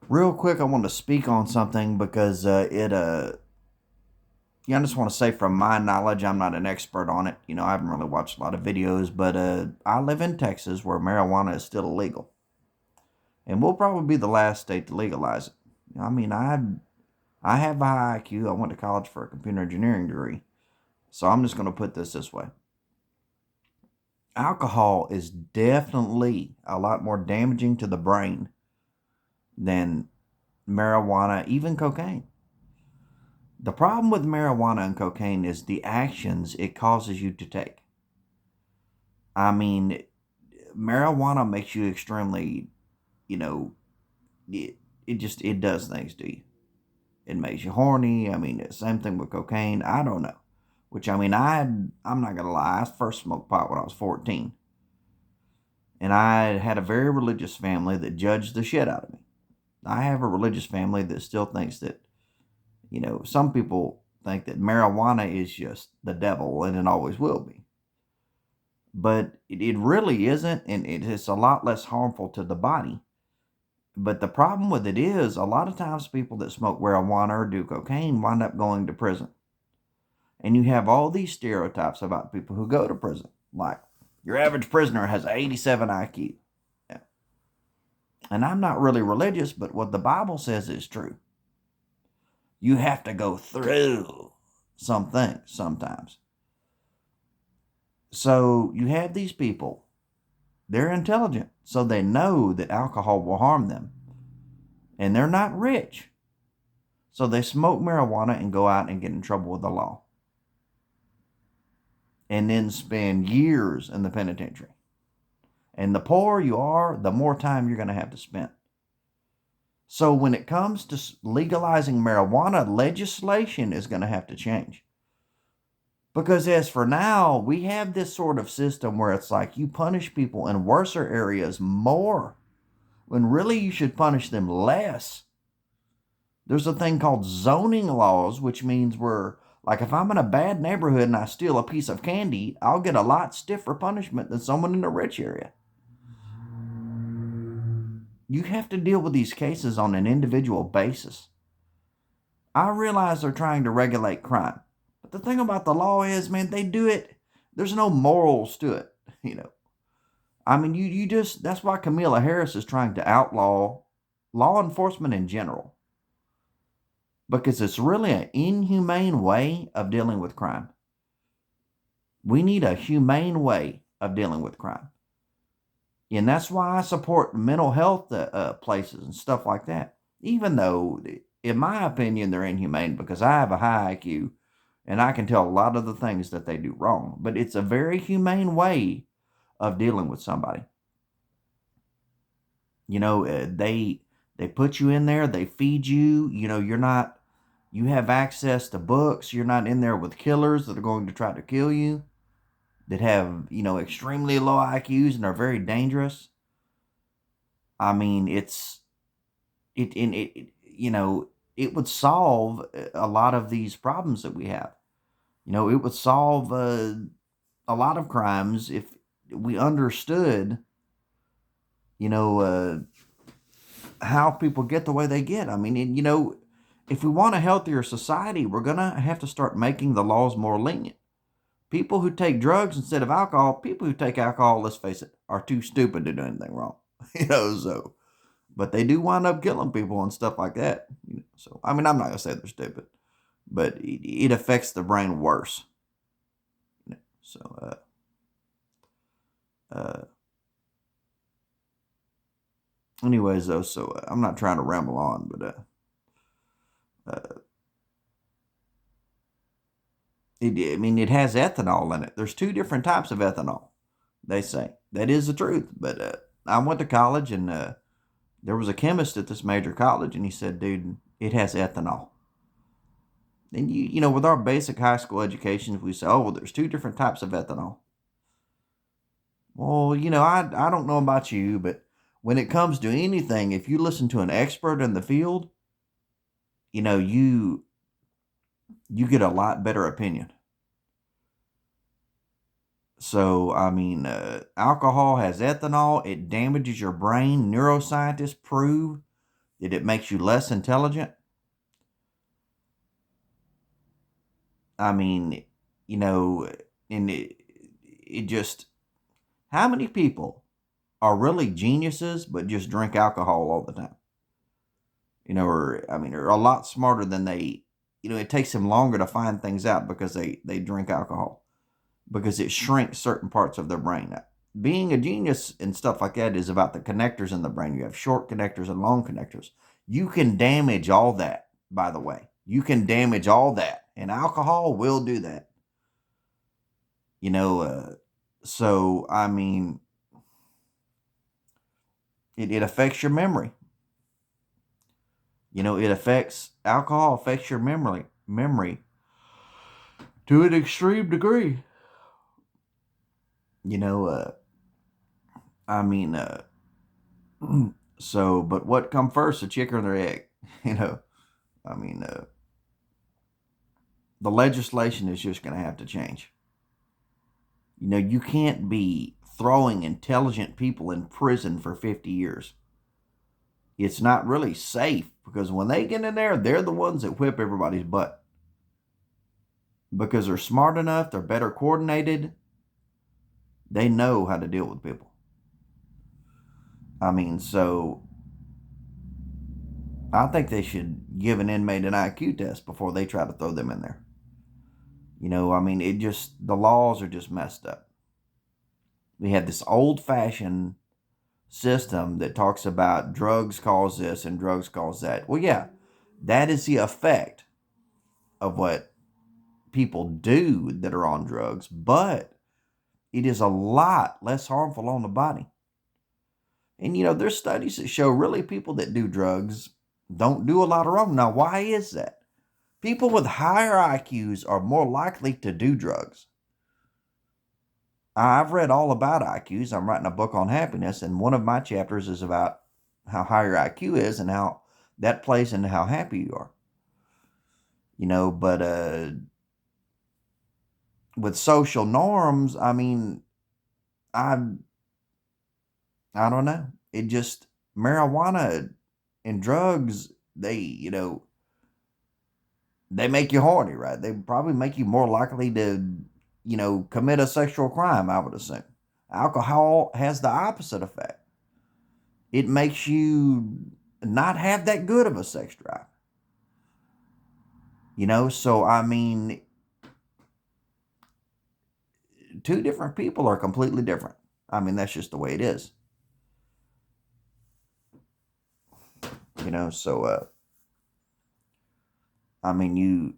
Real quick, I want to speak on something because I just want to say from my knowledge, I'm not an expert on it. I haven't really watched a lot of videos, but I live in Texas where marijuana is still illegal. And we'll probably be the last state to legalize it. I mean, I have a high IQ. I went to college for a computer engineering degree. So I'm just going to put this way. Alcohol is definitely a lot more damaging to the brain than marijuana, even cocaine. The problem with marijuana and cocaine is the actions it causes you to take. I mean, marijuana makes you extremely, you know, it does things to you. It makes you horny. I mean, same thing with cocaine. I don't know. Which I'm not gonna lie. I first smoked pot when I was 14, and I had a very religious family that judged the shit out of me. I have a religious family that still thinks that, some people think that marijuana is just the devil, and it always will be. But it really isn't, and it is a lot less harmful to the body. But the problem with it is a lot of times people that smoke marijuana or do cocaine wind up going to prison. And you have all these stereotypes about people who go to prison. Like, your average prisoner has 87 IQ. Yeah. And I'm not really religious, but what the Bible says is true. You have to go through some things sometimes. So you have these people, they're intelligent, so they know that alcohol will harm them. And they're not rich. So they smoke marijuana and go out and get in trouble with the law. And then spend years in the penitentiary. And the poorer you are, the more time you're going to have to spend. So when it comes to legalizing marijuana, legislation is going to have to change. Because as for now, we have this sort of system where it's like you punish people in worser areas more, when really you should punish them less. There's a thing called zoning laws, which means like, if I'm in a bad neighborhood and I steal a piece of candy, I'll get a lot stiffer punishment than someone in a rich area. You have to deal with these cases on an individual basis. I realize they're trying to regulate crime, but the thing about the law is, man, they do it. There's no morals to it, you know. I mean, you just that's why Kamala Harris is trying to outlaw law enforcement in general, because it's really an inhumane way of dealing with crime. We need a humane way of dealing with crime. And that's why I support mental health places and stuff like that. Even though, in my opinion, they're inhumane because I have a high IQ and I can tell a lot of the things that they do wrong. But it's a very humane way of dealing with somebody. They put you in there, they feed you. You have access to books. You're not in there with killers that are going to try to kill you, that have, extremely low IQs and are very dangerous. I mean, it would solve a lot of these problems that we have. It would solve a lot of crimes if we understood, you know, uh, how people get the way they get. I mean, if we want a healthier society, we're going to have to start making the laws more lenient. People who take drugs instead of alcohol, people who take alcohol, let's face it, are too stupid to do anything wrong. So, but they do wind up killing people and stuff like that. So, I mean, I'm not going to say they're stupid, but it affects the brain worse. So, uh, anyways, though, so I'm not trying to ramble on, but uh, it has ethanol in it. There's two different types of ethanol, they say. That is the truth. But I went to college, and there was a chemist at this major college, and he said, dude, it has ethanol. And with our basic high school education, we say, oh, well, there's two different types of ethanol. Well, I don't know about you, but when it comes to anything, if you listen to an expert in the field, you get a lot better opinion. So, I mean, alcohol has ethanol. It damages your brain. Neuroscientists prove Did it make you less intelligent? I mean, you know, and it just, how many people are really geniuses but just drink alcohol all the time? Or I mean, are a lot smarter than they, it takes them longer to find things out because they drink alcohol, because it shrinks certain parts of their brain. Being a genius and stuff like that is about the connectors in the brain. You have short connectors and long connectors. You can damage all that, by the way. You can damage all that, and alcohol will do that. So I mean, it affects your memory. Alcohol affects your memory to an extreme degree. You know, I mean, but what come first, the chicken or the egg? You know, I mean, the legislation is just going to have to change. You can't be throwing intelligent people in prison for 50 years. It's not really safe, because when they get in there, they're the ones that whip everybody's butt. Because they're smart enough, they're better coordinated, they know how to deal with people. I mean, so I think they should give an inmate an IQ test before they try to throw them in there. I mean, the laws are just messed up. We have this old-fashioned system that talks about drugs cause this and drugs cause that. Well, yeah, that is the effect of what people do that are on drugs, but it is a lot less harmful on the body. And, there's studies that show really people that do drugs don't do a lot of wrong. Now, why is that? People with higher IQs are more likely to do drugs. I've read all about IQs. I'm writing a book on happiness, and one of my chapters is about how high your IQ is and how that plays into how happy you are. But with social norms, I mean, I don't know. It just, marijuana and drugs, they make you horny, right? They probably make you more likely to, commit a sexual crime, I would assume. Alcohol has the opposite effect. It makes you not have that good of a sex drive. So I mean, two different people are completely different. I mean, that's just the way it is. So I mean,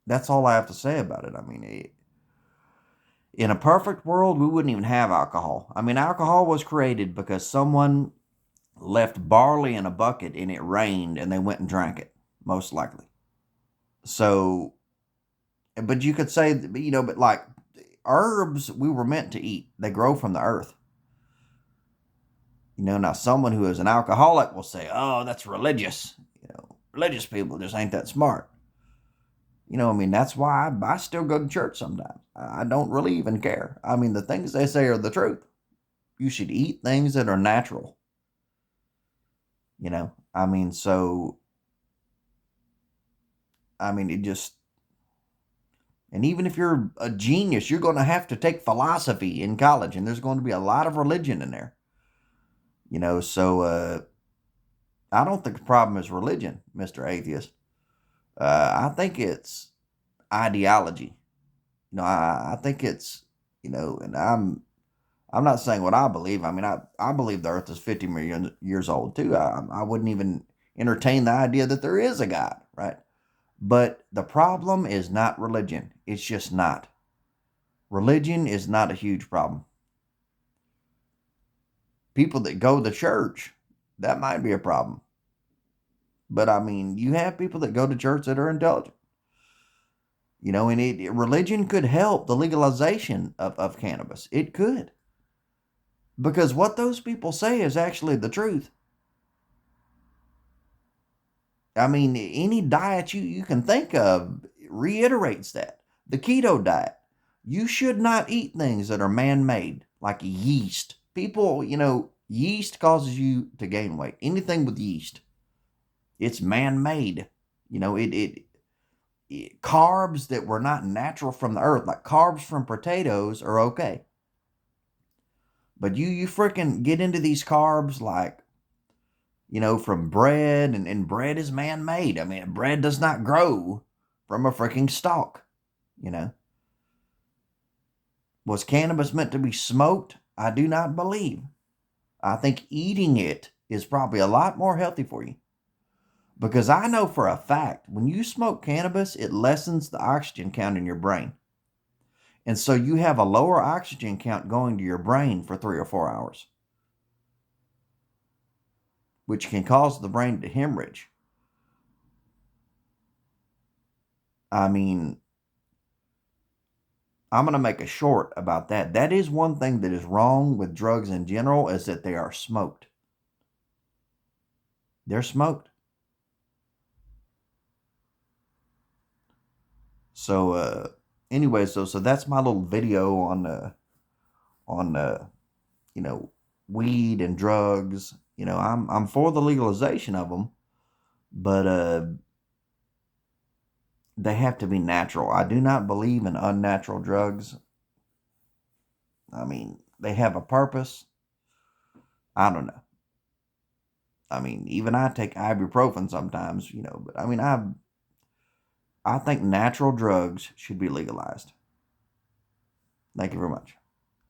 that's all I have to say about it. I mean, in a perfect world, we wouldn't even have alcohol. I mean, alcohol was created because someone left barley in a bucket and it rained and they went and drank it, most likely. So, but you could say, but like herbs, we were meant to eat. They grow from the earth. Now someone who is an alcoholic will say, oh, that's religious. Religious people just ain't that smart. I mean, that's why I still go to church sometimes. I don't really even care. I mean, the things they say are the truth. You should eat things that are natural. I mean, it just, and even if you're a genius, you're going to have to take philosophy in college, and there's going to be a lot of religion in there. So I don't think the problem is religion, Mr. Atheist. I think it's ideology. I think it's, and I'm not saying what I believe. I mean, I believe the earth is 50 million years old too. I wouldn't even entertain the idea that there is a God, right? But the problem is not religion. It's just not. Religion is not a huge problem. People that go to church, that might be a problem. But I mean, you have people that go to church that are intelligent. And religion could help the legalization of cannabis. It could. Because what those people say is actually the truth. I mean, any diet you can think of reiterates that. The keto diet. You should not eat things that are man-made, like yeast. People, Yeast causes you to gain weight. Anything with yeast, it's man-made. You know, carbs that were not natural from the earth, like carbs from potatoes, are okay. But you freaking get into these carbs like, from bread, and bread is man-made. I mean, bread does not grow from a freaking stalk, you know. Was cannabis meant to be smoked? I do not believe. I think eating it is probably a lot more healthy for you. Because I know for a fact, when you smoke cannabis, it lessens the oxygen count in your brain. And so you have a lower oxygen count going to your brain for 3 or 4 hours, which can cause the brain to hemorrhage. I mean, I'm going to make a short about that. That is one thing that is wrong with drugs in general, is that they are smoked. They're smoked. So, anyway, so that's my little video on weed and drugs. I'm for the legalization of them, but they have to be natural. I do not believe in unnatural drugs. I mean, they have a purpose. I don't know. I mean, even I take ibuprofen sometimes, but I mean, I think natural drugs should be legalized. Thank you very much.